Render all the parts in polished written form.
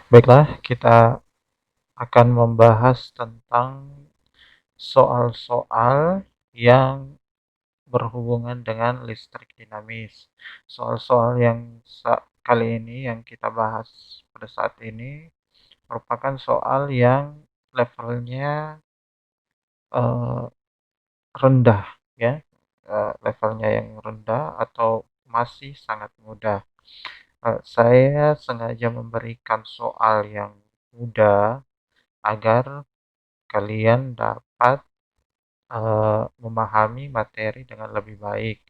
Baiklah, kita akan membahas tentang soal-soal yang berhubungan dengan listrik dinamis. Soal-soal yang kali ini yang kita bahas pada saat ini merupakan soal yang levelnya eh, rendah, ya, levelnya yang rendah atau masih sangat mudah. Saya sengaja memberikan soal yang mudah agar kalian dapat memahami materi dengan lebih baik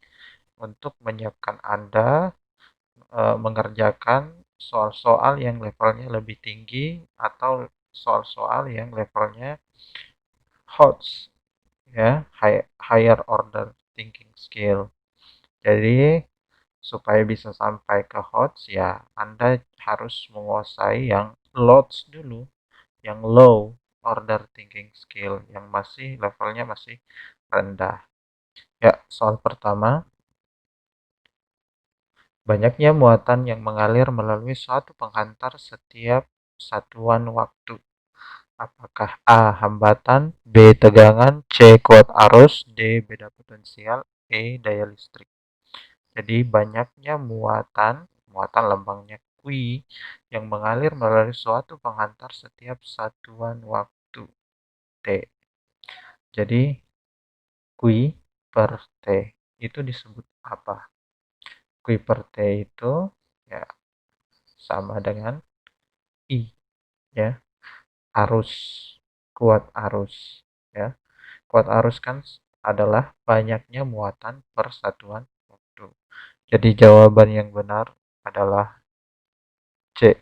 untuk menyiapkan Anda mengerjakan soal-soal yang levelnya lebih tinggi atau soal-soal yang levelnya HOTS, ya, higher order thinking skill. Jadi supaya bisa sampai ke HOTS, ya Anda harus menguasai yang LOTS dulu, yang low order thinking skill, yang masih levelnya masih rendah. Ya, soal pertama, banyaknya muatan yang mengalir melalui suatu penghantar setiap satuan waktu. Apakah A. Hambatan, B. Tegangan, C. Kuat arus, D. Beda potensial, E. Daya listrik. Jadi banyaknya muatan, muatan lambangnya Q, yang mengalir melalui suatu penghantar setiap satuan waktu, T. Jadi Q per T itu disebut apa? Q per T itu ya sama dengan I, ya, arus, kuat arus, ya. Kuat arus kan adalah banyaknya muatan per satuan waktu. Jadi jawaban yang benar adalah C.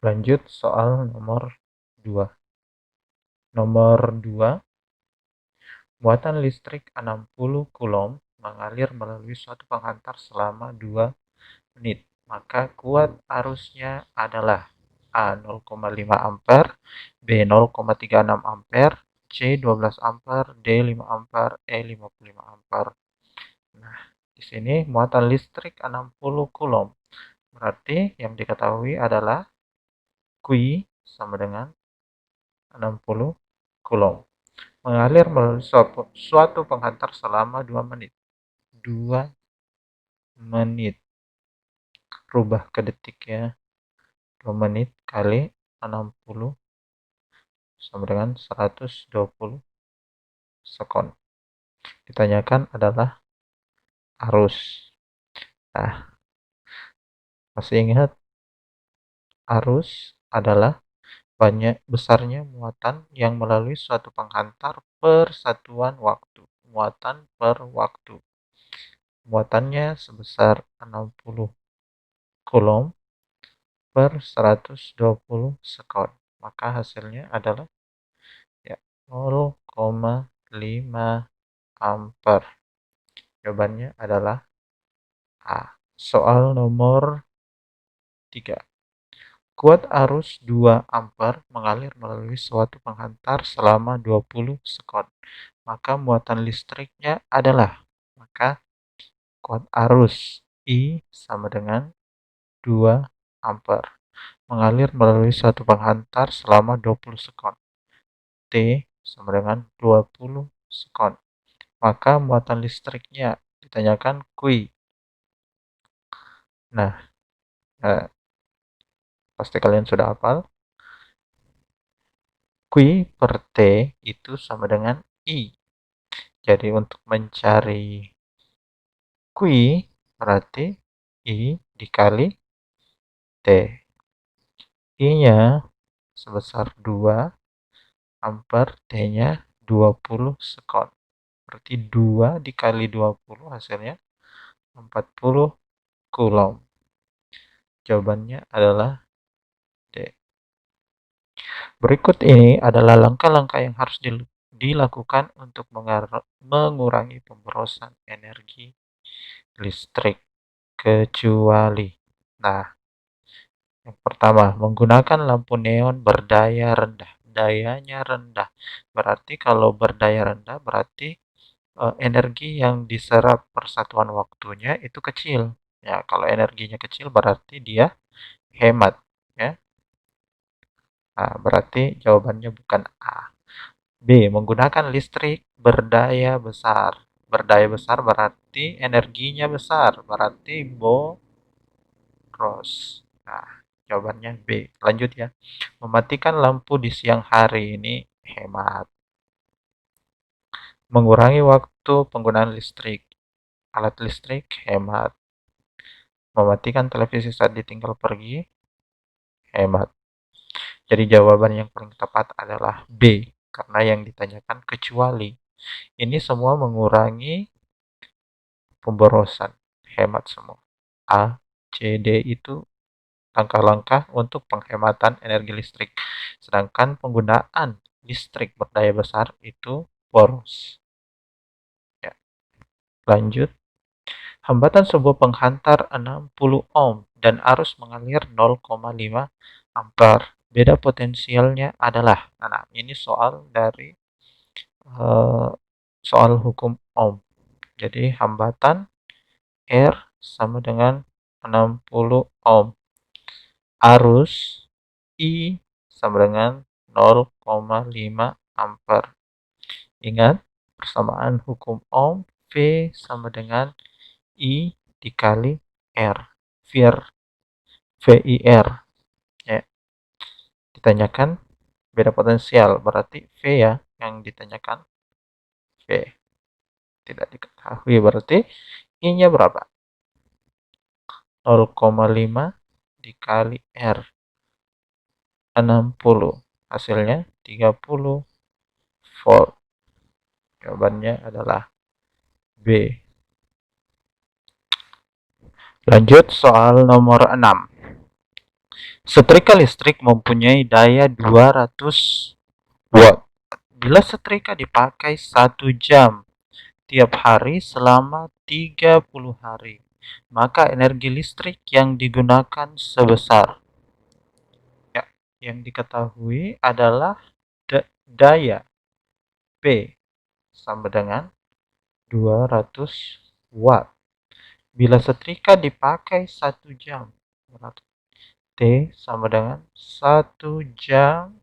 Lanjut soal nomor 2. Nomor 2, muatan listrik 60 coulomb mengalir melalui suatu penghantar selama 2 menit. Maka kuat arusnya adalah A 0,5 ampere, B 0,36 ampere, C 12 ampere, D 5 ampere, E 55 ampere. Nah, di sini muatan listrik 60 coulomb. Berarti yang diketahui adalah Q sama dengan 60 coulomb. Mengalir melalui suatu penghantar selama 2 menit. 2 menit. Rubah ke detik, ya. 2 menit kali 60 sama dengan 120 sekon. Ditanyakan adalah arus. Nah, masih ingat arus adalah banyak besarnya muatan yang melalui suatu penghantar per satuan waktu. Muatan per waktu. Muatannya sebesar 60 coulomb per 120 sekon. Maka hasilnya adalah ya 0,5 ampere. Jawabannya adalah A. Soal nomor 3. Kuat arus 2 ampere mengalir melalui suatu penghantar selama 20 sekon. Maka muatan listriknya adalah, maka kuat arus I sama dengan 2 ampere mengalir melalui suatu penghantar selama 20 sekon. T sama dengan 20 sekon. Maka muatan listriknya ditanyakan Q. Nah, pasti kalian sudah hafal. Q per T itu sama dengan I. Jadi untuk mencari Q berarti I dikali T. I-nya sebesar 2 ampere, T-nya 20 sekon. Berarti 2 dikali 20 hasilnya 40 coulomb. Jawabannya adalah D. Berikut ini adalah langkah-langkah yang harus dilakukan untuk mengurangi pemborosan energi listrik, kecuali. Nah, yang pertama, menggunakan lampu neon berdaya rendah. Dayanya rendah. Berarti kalau berdaya rendah berarti energi yang diserap persatuan waktunya itu kecil. Ya, kalau energinya kecil berarti dia hemat. Ya. Nah, berarti jawabannya bukan A. B. Menggunakan listrik berdaya besar. Berdaya besar berarti energinya besar. Berarti boros. Nah, jawabannya B. Lanjut ya. Mematikan lampu di siang hari ini hemat. Mengurangi waktu penggunaan listrik. Alat listrik hemat. Mematikan televisi saat ditinggal pergi hemat. Jadi jawaban yang paling tepat adalah B. Karena yang ditanyakan kecuali. Ini semua mengurangi pemborosan. Hemat semua. A, C, D itu langkah-langkah untuk penghematan energi listrik. Sedangkan penggunaan listrik berdaya besar itu boros. Ya, lanjut. Hambatan sebuah penghantar 60 ohm dan arus mengalir 0,5 ampere. Beda potensialnya adalah, nah ini soal dari soal hukum ohm. Jadi hambatan R sama dengan 60 ohm. Arus I sama dengan 0,5 ampere. Ingat, persamaan hukum ohm V sama dengan I dikali R. VIR. Ya. Ditanyakan beda potensial, berarti V ya yang ditanyakan. V. Tidak diketahui, berarti I-nya berapa? 0,5 dikali R. 60. Hasilnya 30 volt. Jawabannya adalah B. Lanjut soal nomor 6. Setrika listrik mempunyai daya 200 watt. Bila setrika dipakai 1 jam tiap hari selama 30 hari, maka energi listrik yang digunakan sebesar. Ya, yang diketahui adalah daya P sama dengan 200 watt. Bila setrika dipakai 1 jam, T sama dengan 1 jam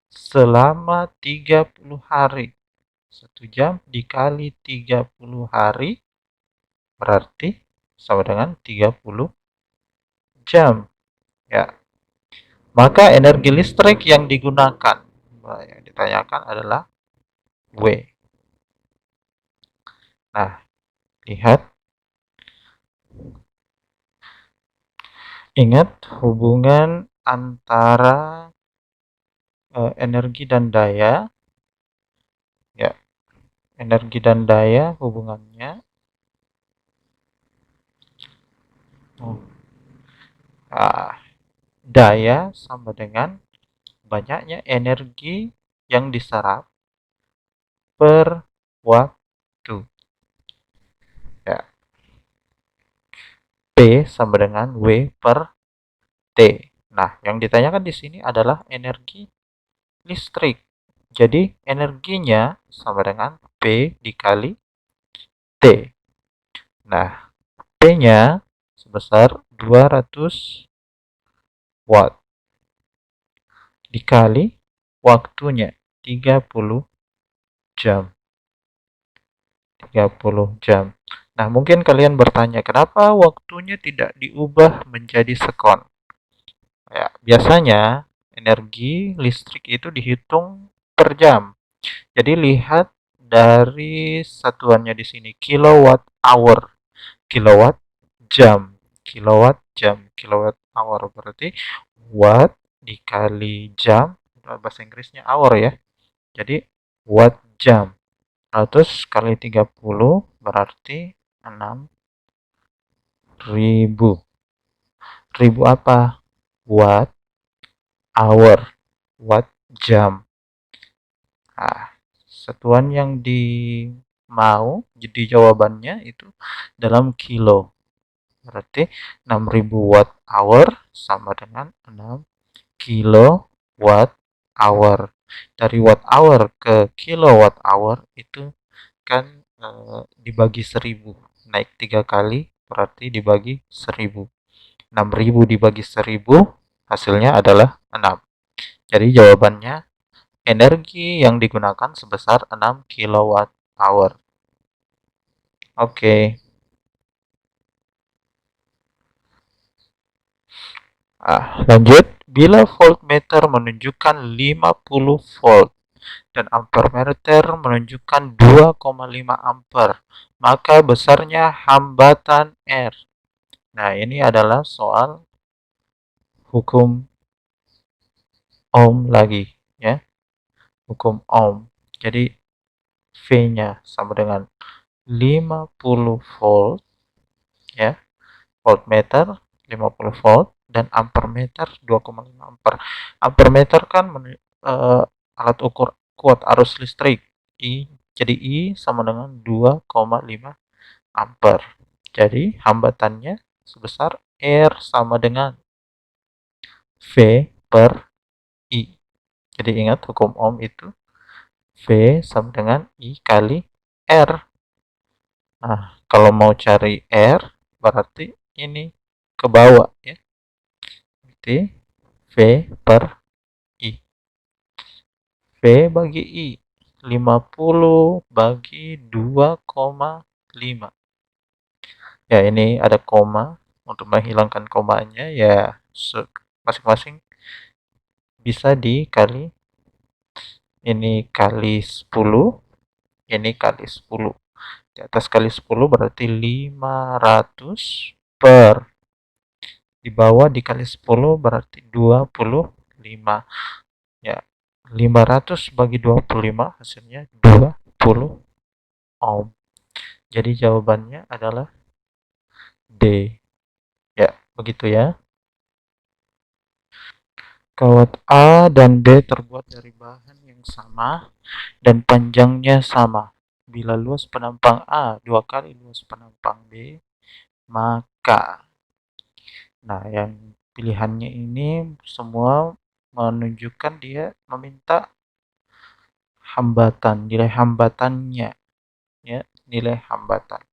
selama 30 hari. 1 jam dikali 30 hari berarti sama dengan 30 jam. Ya. Maka energi listrik yang digunakan, yang ditanyakan adalah W. Nah, lihat. Ingat hubungan antara energi dan daya. Ya, energi dan daya hubungannya daya sama dengan banyaknya energi yang diserap per waktu. Ya. P sama dengan W per T. Nah, yang ditanyakan di sini adalah energi listrik. Jadi, energinya sama dengan P dikali T. Nah, P-nya sebesar 200 watt dikali waktunya 30 jam. 30 jam. Nah, mungkin kalian bertanya, kenapa waktunya tidak diubah menjadi sekon? Ya, biasanya energi listrik itu dihitung per jam. Jadi lihat dari satuannya di sini, kilowatt hour. Kilowatt jam. Kilowatt jam. Kilowatt hour berarti watt dikali jam. Bahasa Inggrisnya hour ya. Jadi watt jam. 100 kali 30 berarti 6.000. Ribu apa? Watt hour. Watt jam. Nah, satuan yang mau jadi jawabannya itu dalam kilo. Berarti 6.000 watt hour sama dengan 6 kilowatt hour. Dari watt hour ke kilowatt hour itu kan dibagi 1000, naik 3 kali berarti dibagi 1000. 6000 dibagi 1000 hasilnya adalah 6. Jadi jawabannya energi yang digunakan sebesar 6 kilowatt hour. Oke. Lanjut. Bila voltmeter menunjukkan 50 volt dan ampermeter menunjukkan 2,5 ampere, maka besarnya hambatan R. Nah, ini adalah soal hukum Ohm lagi, ya. Hukum Ohm. Jadi V-nya sama dengan 50 volt, ya. Voltmeter 50 volt dan ampermeter 2,5 ampere. Ampermeter kan alat ukur kuat arus listrik. Jadi I sama dengan 2,5 ampere. Jadi hambatannya sebesar R sama dengan V per I. Jadi ingat hukum Ohm itu V sama dengan I kali R. Nah, kalau mau cari R berarti ini ke bawah, ya. Berarti V per I. V bagi I 50 bagi 2,5. Ya, ini ada koma. Untuk menghilangkan komanya, ya masing-masing bisa dikali. Ini kali 10, ini kali 10. Di atas kali 10 berarti 500 per. Di bawah dikali 10 berarti 25. Ya, 500 bagi 25 hasilnya 20 ohm. Jadi jawabannya adalah D. Ya, begitu ya. Kawat A dan B terbuat dari bahan yang sama dan panjangnya sama. Bila luas penampang A 2 kali luas penampang B, maka. Nah, yang pilihannya ini semua menunjukkan dia meminta hambatan, nilai hambatannya, ya, nilai hambatan.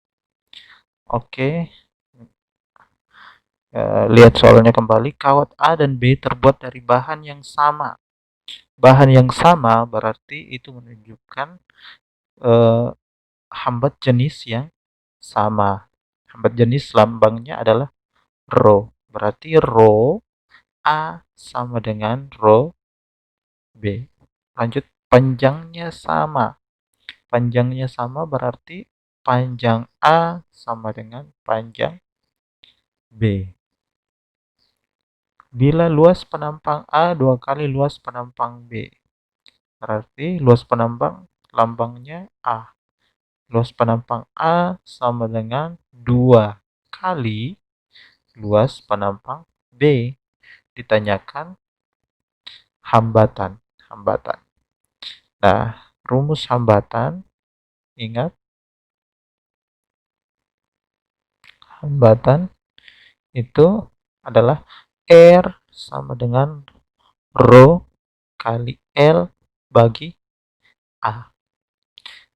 Oke. Lihat soalnya kembali. Kawat A dan B terbuat dari bahan yang sama. Bahan yang sama berarti itu menunjukkan hambat jenis yang sama. Hambat jenis lambangnya adalah Rho. Berarti Rho A sama dengan Rho B. Lanjut, panjangnya sama. Panjangnya sama berarti panjang A sama dengan panjang B. Bila luas penampang A 2 kali luas penampang B, berarti luas penampang lambangnya A. Luas penampang A sama dengan 2 kali luas penampang B. Ditanyakan hambatan. Nah, rumus hambatan, ingat, hambatan itu adalah R sama dengan Rho kali L bagi A.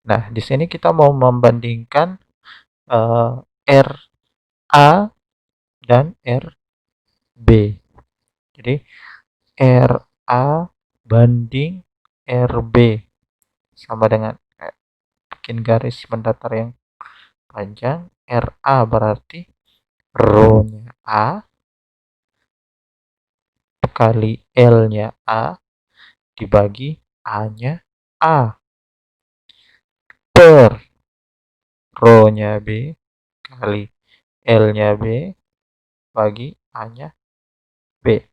Nah, di sini kita mau membandingkan R A dan R B. Jadi R A banding R B sama dengan bikin garis mendatar yang panjang. R A berarti Rho-nya A kali L-nya A dibagi A-nya A per Rho-nya B kali L-nya B bagi A-nya B.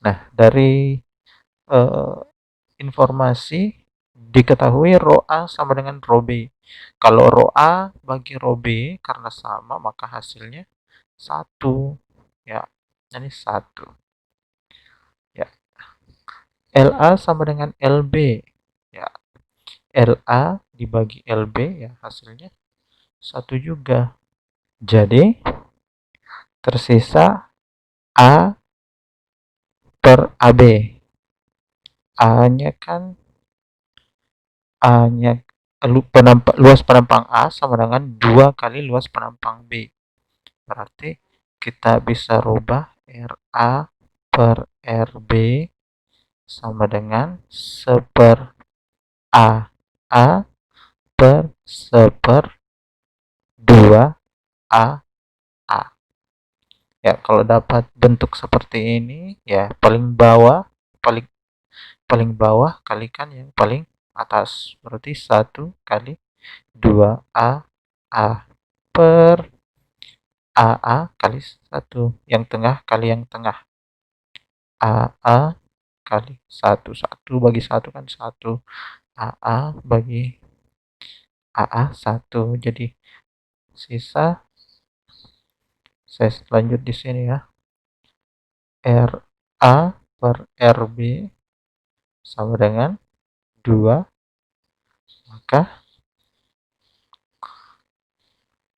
Nah, dari informasi diketahui Rho A sama dengan Rho B. Kalau Rho A bagi Rho B karena sama maka hasilnya 1. Ya, ini 1. Ya. LA sama dengan LB. Ya. LA dibagi LB ya hasilnya 1 juga. Jadi tersisa A per AB. A-nya kan A-nya luas penampang A sama dengan 2 kali luas penampang B. Berarti kita bisa rubah RA per RB sama dengan 1/A A per 1/2 A. Ya, kalau dapat bentuk seperti ini, ya paling bawah, paling paling bawah kalikan yang paling atas. Berarti 1 kali 2A A per AA kali 1. Yang tengah kali yang tengah. AA kali 1. 1 bagi 1 kan 1. AA bagi AA 1. Jadi sisa, saya lanjut di sini ya. RA per RB sama dengan 2, maka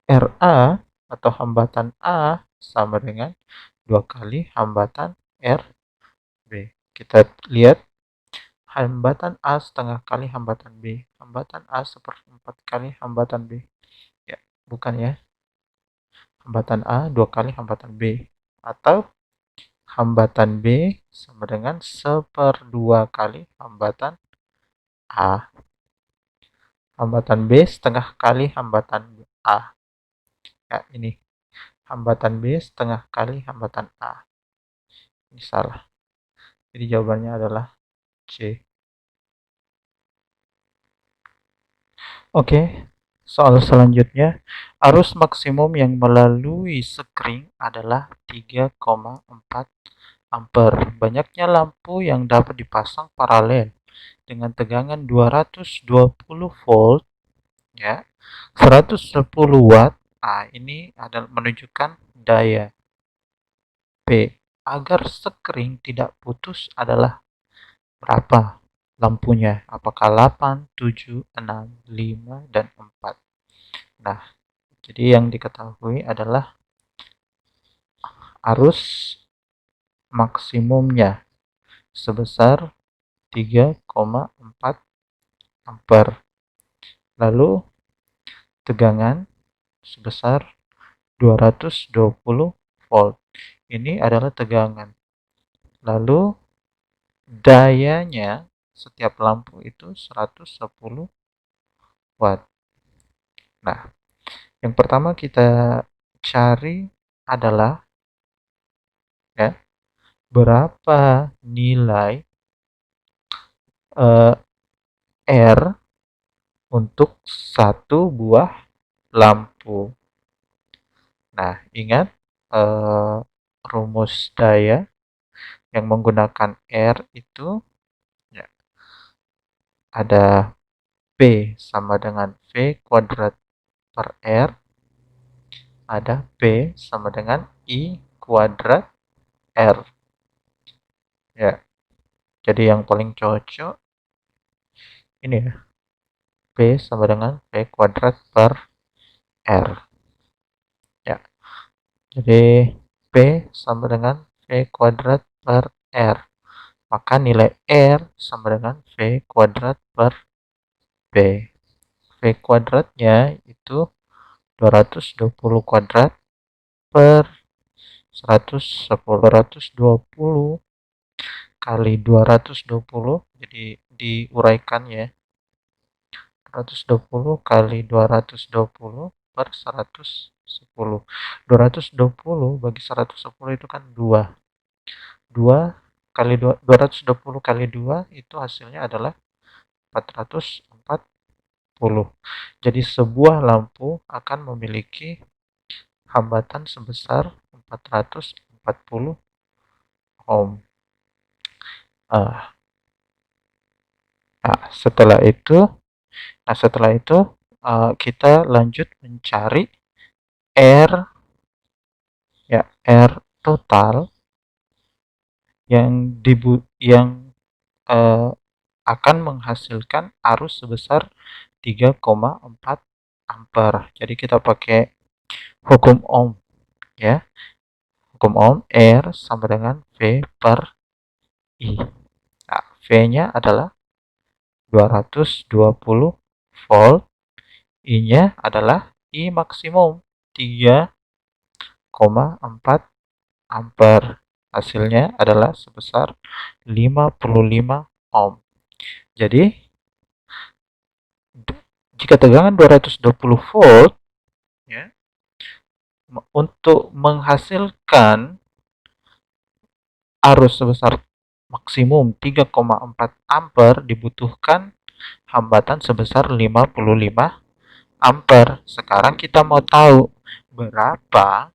RA atau hambatan A sama dengan 2 kali hambatan RB. Kita lihat hambatan A setengah kali hambatan B. Hambatan A 1/4 kali hambatan B. Ya, bukan ya. Hambatan A 2 kali hambatan B. Atau hambatan B sama dengan 1/2 kali hambatan A. Hambatan B setengah kali hambatan A. Ya, ini. Hambatan B setengah kali hambatan A. Ini salah. Jadi jawabannya adalah C. Oke, soal selanjutnya. Arus maksimum yang melalui sekring adalah 3,4 ampere. Banyaknya lampu yang dapat dipasang paralel dengan tegangan 220 volt, ya, 110 watt. Ini adalah menunjukkan daya P. Agar sekring tidak putus adalah berapa lampunya? Apakah 8, 7, 6, 5, dan 4? Nah, jadi yang diketahui adalah arus maksimumnya sebesar 3,4 ampere. Lalu tegangan sebesar 220 volt. Ini adalah tegangan. Lalu dayanya setiap lampu itu 110 watt. Nah, yang pertama kita cari adalah, ya, berapa nilai R untuk satu buah lampu. Nah, ingat rumus daya yang menggunakan R itu, ya, ada P sama dengan V kuadrat per R, ada P sama dengan I kuadrat R. Ya, jadi yang paling cocok ini ya, P sama dengan V kuadrat per R. Ya, jadi P sama dengan V kuadrat per R. Maka nilai R sama dengan V kuadrat per P. V kuadratnya itu 220 kuadrat per 110. 220 kali 220, jadi diuraikan ya. 220 kali 220 per 110. 220 bagi 110 itu kan 2. 2 kali 220 kali 2 itu hasilnya adalah 440. Jadi sebuah lampu akan memiliki hambatan sebesar 440 ohm. Setelah itu kita lanjut mencari R, ya, R total yang akan menghasilkan arus sebesar 3,4 ampere. Jadi kita pakai hukum Ohm, ya. Hukum Ohm, R sama dengan V per I. Nah, V-nya adalah 220 volt, I-nya adalah I maksimum 3 3,4 ampere. Hasilnya adalah sebesar 55 ohm. Jadi, jika tegangan 220 volt, ya, untuk menghasilkan arus sebesar maksimum 3,4 ampere dibutuhkan hambatan sebesar 55 ampere. Sekarang kita mau tahu berapa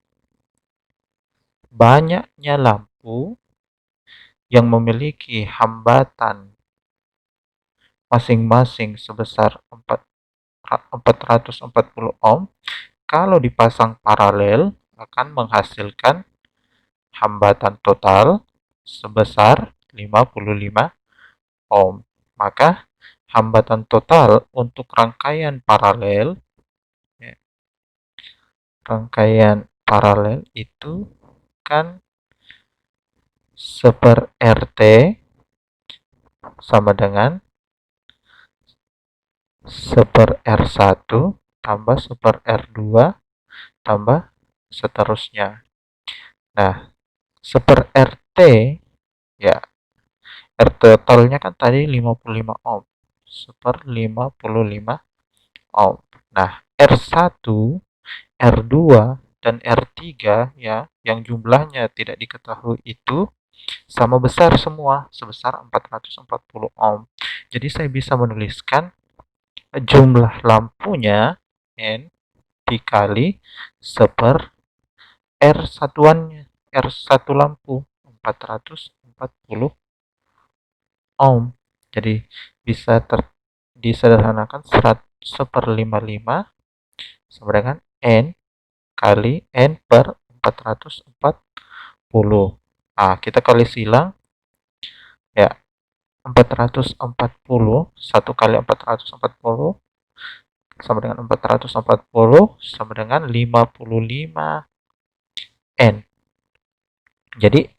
banyaknya lampu yang memiliki hambatan masing-masing sebesar 440 ohm. Kalau dipasang paralel akan menghasilkan hambatan total sebesar 55 ohm. Maka hambatan total untuk rangkaian paralel, ya, itu kan 1/RT sama dengan 1/R1 tambah 1/R2 tambah seterusnya. Nah, 1/RT, ya, R totalnya kan tadi 55 ohm. 1/55 ohm. Nah, R1, R2, dan R3, ya, yang jumlahnya tidak diketahui itu sama besar semua, sebesar 440 ohm. Jadi saya bisa menuliskan jumlah lampunya N dikali 1/R satuannya, R1 lampu 440 ohm. Jadi bisa disederhanakan 1/55 sama dengan N kali N per 440. Nah, kita kali silang, ya, 440, 1 kali 440 sama dengan 440 sama dengan 55 N. Jadi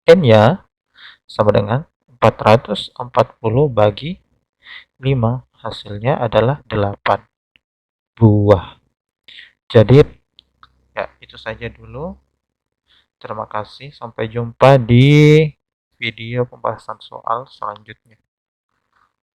N-nya sama dengan 440 bagi 5. Hasilnya adalah 8 buah. Jadi, ya, itu saja dulu. Terima kasih. Sampai jumpa di video pembahasan soal selanjutnya.